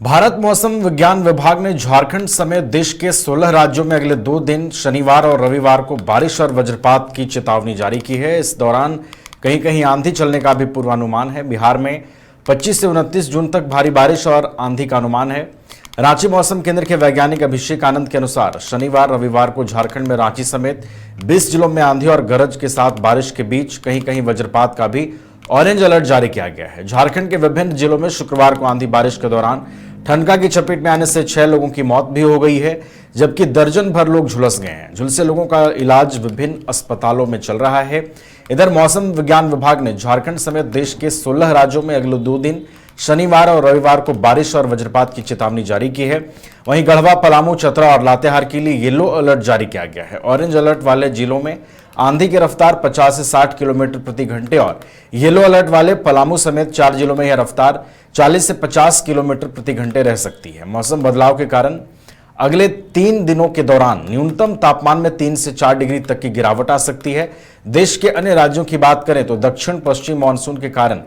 भारत मौसम विज्ञान विभाग ने झारखंड समेत देश के 16 राज्यों में अगले 2 दिन शनिवार और रविवार को बारिश और वज्रपात की चेतावनी जारी की है। इस दौरान कहीं कहीं आंधी चलने का भी पूर्वानुमान है। बिहार में 25 से 29 जून तक भारी बारिश और आंधी का अनुमान है। रांची मौसम केंद्र के वैज्ञानिक अभिषेक आनंद के अनुसार शनिवार रविवार को झारखंड में रांची समेत 20 जिलों में आंधी और गरज के साथ बारिश के बीच कहीं कहीं वज्रपात का भी ऑरेंज अलर्ट जारी किया गया है। झारखंड के विभिन्न जिलों में शुक्रवार को आंधी बारिश के दौरान ठनका की चपेट में आने से 6 लोगों की मौत भी हो गई है, जबकि दर्जन भर लोग झुलस गए हैं। झुलसे लोगों का इलाज विभिन्न अस्पतालों में चल रहा है। इधर मौसम विज्ञान विभाग ने झारखंड समेत देश के 16 राज्यों में अगले 2 दिन शनिवार और रविवार को बारिश और वज्रपात की चेतावनी जारी की है। वहीं गढ़वा, पलामू, चतरा और लातेहार के लिए येलो अलर्ट जारी किया गया है। ऑरेंज अलर्ट वाले जिलों में आंधी की रफ्तार 50 से 60 किलोमीटर प्रति घंटे और येलो अलर्ट वाले पलामू समेत 4 जिलों में यह रफ्तार 40 से 50 किलोमीटर प्रति घंटे रह सकती है। मौसम बदलाव के कारण अगले 3 दिनों के दौरान न्यूनतम तापमान में 3 से 4 डिग्री तक की गिरावट आ सकती है। देश के अन्य राज्यों की बात करें तो दक्षिण पश्चिम मानसून के कारण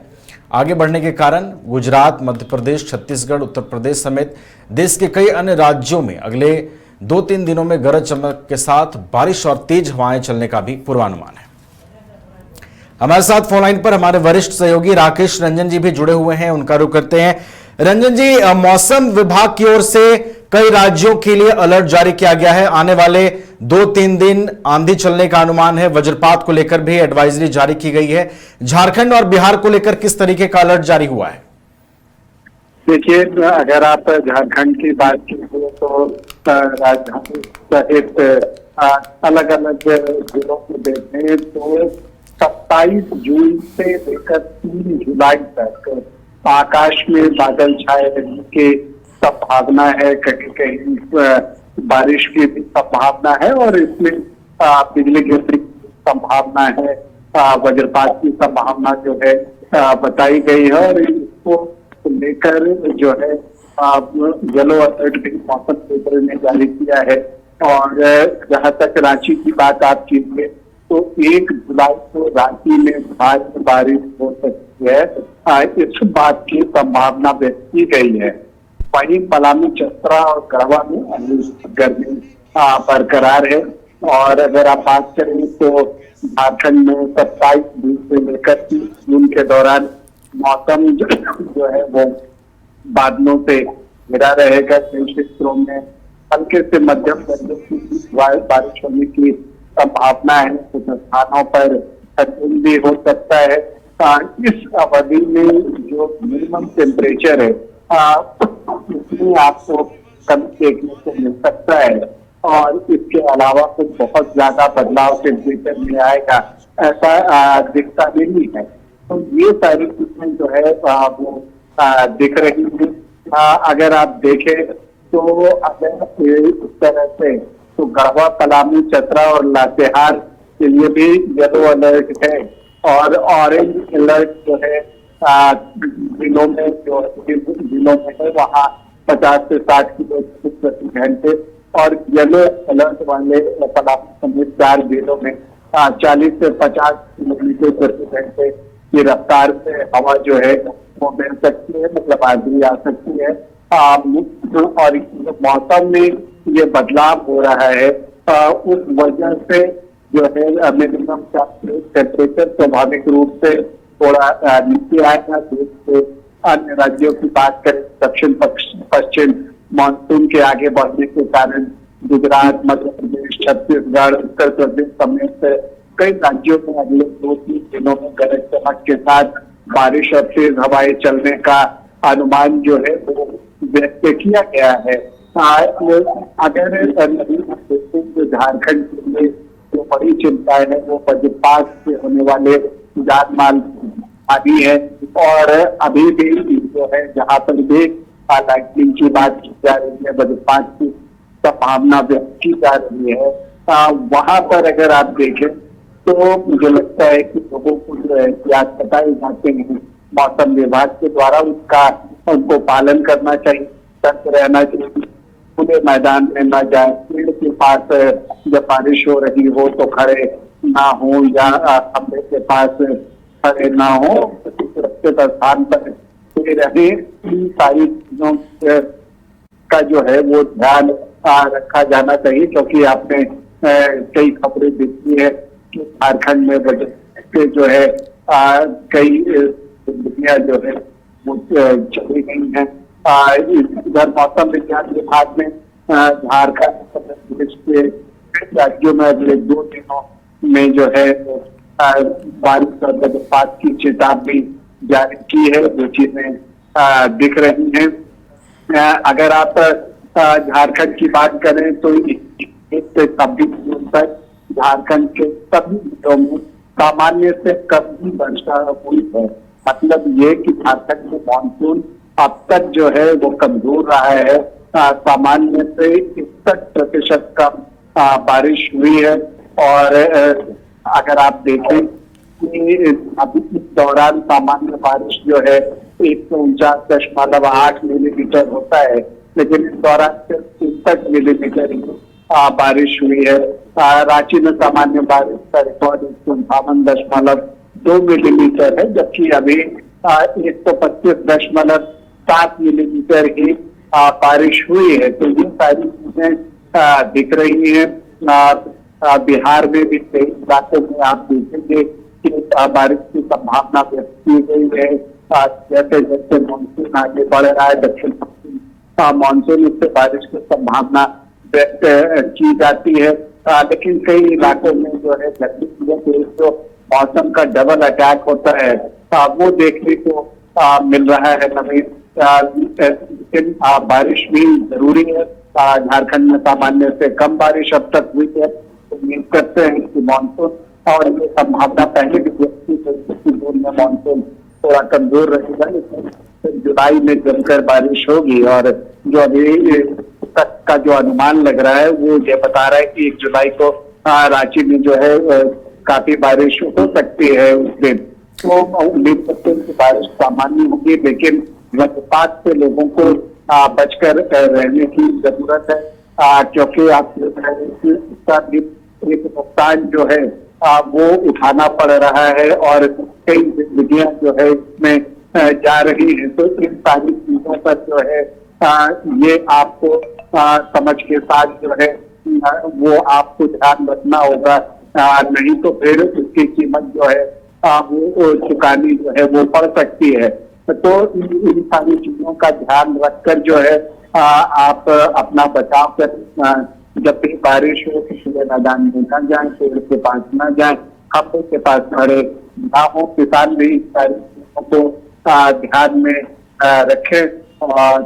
आगे बढ़ने के कारण गुजरात, मध्य प्रदेश, छत्तीसगढ़, उत्तर प्रदेश समेत देश के कई अन्य राज्यों में अगले 2-3 दिनों में गरज चमक के साथ बारिश और तेज हवाएं चलने का भी पूर्वानुमान है। हमारे साथ फोन लाइन पर हमारे वरिष्ठ सहयोगी राकेश रंजन जी भी जुड़े हुए हैं, उनका रुख करते हैं। रंजन जी, मौसम विभाग की ओर से कई राज्यों के लिए अलर्ट जारी किया गया है। आने वाले 2-3 दिन आंधी चलने का अनुमान है। वज्रपात को लेकर भी एडवाइजरी जारी की गई है। झारखंड और बिहार को लेकर किस तरीके का अलर्ट जारी हुआ है? देखिए, अगर आप झारखंड की बात कीजिए तो राजधानी सहित अलग अलग जिलों को देखें तो 27 जून से लेकर 3 जुलाई तक आकाश में बादल छाए रहने की संभावना है। कहीं कहीं बारिश की भी संभावना है और इसमें बिजली गिरने की संभावना है, वज्रपात की संभावना जो है बताई गई है। और इसको लेकर जो है येलो अलर्ट भी मौसम केंद्र ने जारी किया है। और जहां तक रांची की बात आप कीजिए तो 1 जुलाई को रांची में भारी बारिश हो सकती है, इस बात की संभावना व्यक्त की गई है। वहीं पलामू, चतरा और गढ़वा में अभी गर्मी बरकरार है। और अगर आप बात करें तो झारखंड में 27 जून से लेकर 30 जून के दौरान मौसम जो है वो बादलों से घिरा रहेगा। कई क्षेत्रों में हल्के से मध्यम दर्जे की बारिश होने की संभावना है। कुछ स्थानों पर ठंड भी हो सकता है। इस अवधि में जो मिनिमम टेम्परेचर है उसमें आपको कमी देखने को मिल सकता है। और इसके अलावा कुछ बहुत ज्यादा बदलाव टेम्परेचर में आएगा ऐसा दिखता नहीं है। तो ये सारी चीजें जो है वो दिख रही है। अगर आप देखें तो अगर इस तरह से तो गढ़वा, पलामू, चतरा और लातेहार के लिए भी येलो अलर्ट है। और ऑरेंज अलर्ट जो है जिलों में है वहाँ 50 से 60 किलोमीटर प्रति घंटे और येलो अलर्ट वाले पलामू समेत 4 जिलों में 40 से 50 किलोमीटर प्रति घंटे की रफ्तार से हवा जो है वो बह सकती है, मतलब आंधी आ सकती है। और मौसम में ये बदलाव हो रहा है, उस वजह से जो है मिनिमम टेम्परेचर स्वाभाविक रूप से थोड़ा नीचे आएगा। देश के अन्य राज्यों की बात करें, दक्षिण पश्चिम मानसून के आगे बढ़ने के कारण गुजरात, मध्य प्रदेश, छत्तीसगढ़, उत्तर प्रदेश समेत कई राज्यों में अगले 2-3 दिनों में गरज चमक के साथ बारिश और तेज हवाएं चलने का अनुमान जो है वो व्यक्त किया गया है। अगर झारखंड के लिए जो बड़ी चिंता है वो वज्रपात से होने वाले जान माल हानि है। और अभी भी जो है जहां पर भी लाइटनिंग की बात की जा रही है, वज्रपात की संभावना व्यक्त की जा रही है, वहां पर अगर आप देखें तो मुझे लगता है कि लोगों को जो एहतियात बताए जाते हैं मौसम विभाग के द्वारा उनको पालन करना चाहिए, सतर्क रहना चाहिए। खुले मैदान में न जाए, पेड़ के पास जब बारिश हो रही हो तो खड़े ना हो या खंभे के पास खड़े ना हो, सुरक्षित स्थान पर रहे। सारी चीजों का जो है वो ध्यान रखा जाना चाहिए, क्योंकि आपने कई खबरें देखी है कि झारखंड में बजट के जो है कई दुनिया जो है वो चली गई है। इधर मौसम विज्ञान विभाग ने झारखंड देश के कई राज्यों में अगले 2 दिनों में जो है बारिश और वज्रपात की चेतावनी जारी की है, जो चीजें दिख रही हैं। अगर आप झारखंड की बात करें तो 1 से 26 जून तक झारखंड के सभी जिलों में सामान्य से कम ही वर्षा हुई है। मतलब ये कि झारखंड में मानसून अब तक जो है वो कमजोर रहा है। सामान्य से 61% कम बारिश हुई है। और अगर आप देखें कि अभी इस दौरान सामान्य बारिश जो है 149.8 मिलीमीटर होता है, लेकिन इस दौरान सिर्फ 63 मिलीमीटर ही बारिश हुई है। रांची में सामान्य बारिश का रिकॉर्ड 158.2 मिलीमीटर है, जबकि अभी 125.7 मिलीमीटर ही बारिश हुई है। तो ये सारी चीजें दिख रही हैं। बिहार में भी कई इलाकों में आप देखेंगे कि बारिश की संभावना व्यक्त की गई है। जैसे जैसे मानसून आगे बढ़ रहा है, दक्षिण पश्चिम मानसून उससे बारिश की संभावना व्यक्त की जाती है। लेकिन कई इलाकों में जो है गर्मी के जो मौसम का डबल अटैक होता है वो देखने को मिल रहा है। लेकिन बारिश भी जरूरी है। झारखंड में सामान्य से कम बारिश अब तक हुई है। उम्मीद करते हैं कि मानसून और ये संभावना पहले भी जून में मानसून थोड़ा कमजोर रहेगा, लेकिन जुलाई में जमकर बारिश होगी। और जो अभी तक का जो अनुमान लग रहा है वो ये बता रहा है कि 1 जुलाई को रांची में जो है काफी बारिश हो सकती है उस दिन। तो उम्मीद करते हैं कि बारिश सामान्य होगी, लेकिन वज्रपात से लोगों को बचकर रहने की जरूरत है, क्योंकि आप इसका एक नुकसान जो है वो उठाना पड़ रहा है और कई जिंदगियां जो है इसमें जा रही है। तो इन सारी चीजों पर जो है ये आपको समझ के साथ जो है वो आपको ध्यान रखना होगा, नहीं तो फिर उसकी कीमत जो है वो चुकानी जो है वो पड़ सकती है। तो इन सारी चीजों का ध्यान रखकर जो है आप अपना बचाव कर जब भी बारिश हो किसी मैदान में न जाए, पेड़ के पास न जाए, खंभे के पास खड़े ना हो। किसान भी सारी चीजों को ध्यान में रखें और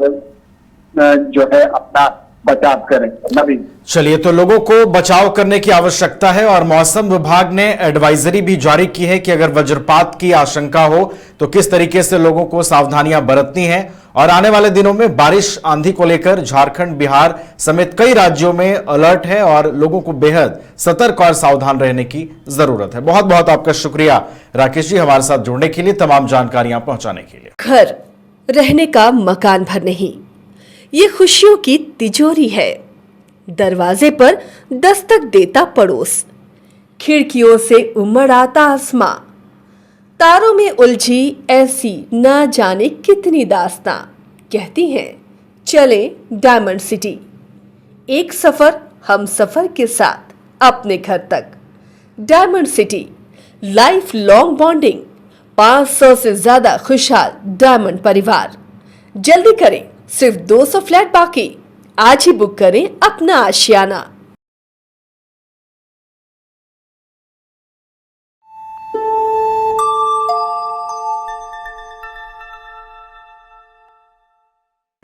जो है अपना बचाव करें। नवीन, चलिए, तो लोगों को बचाव करने की आवश्यकता है और मौसम विभाग ने एडवाइजरी भी जारी की है कि अगर वज्रपात की आशंका हो तो किस तरीके से लोगों को सावधानियां बरतनी है। और आने वाले दिनों में बारिश आंधी को लेकर झारखंड, बिहार समेत कई राज्यों में अलर्ट है और लोगों को बेहद सतर्क और सावधान रहने की जरूरत है। बहुत बहुत आपका शुक्रिया राकेश जी, हमारे साथ जुड़ने के लिए, तमाम जानकारियां पहुंचाने के लिए। घर रहने का मकान भर नहीं, ये खुशियों की तिजोरी है। दरवाजे पर दस्तक देता पड़ोस, खिड़कियों से उमड़ आता आसमां, तारों में उलझी ऐसी ना जाने कितनी दास्तां। कहती हैं चले डायमंड सिटी, एक सफर हम सफर के साथ अपने घर तक। Diamond city, life long bonding, 500 से ज्यादा खुशहाल डायमंड परिवार। जल्दी करें, सिर्फ 200 फ्लैट बाकी। आज ही बुक करें अपना आशियाना।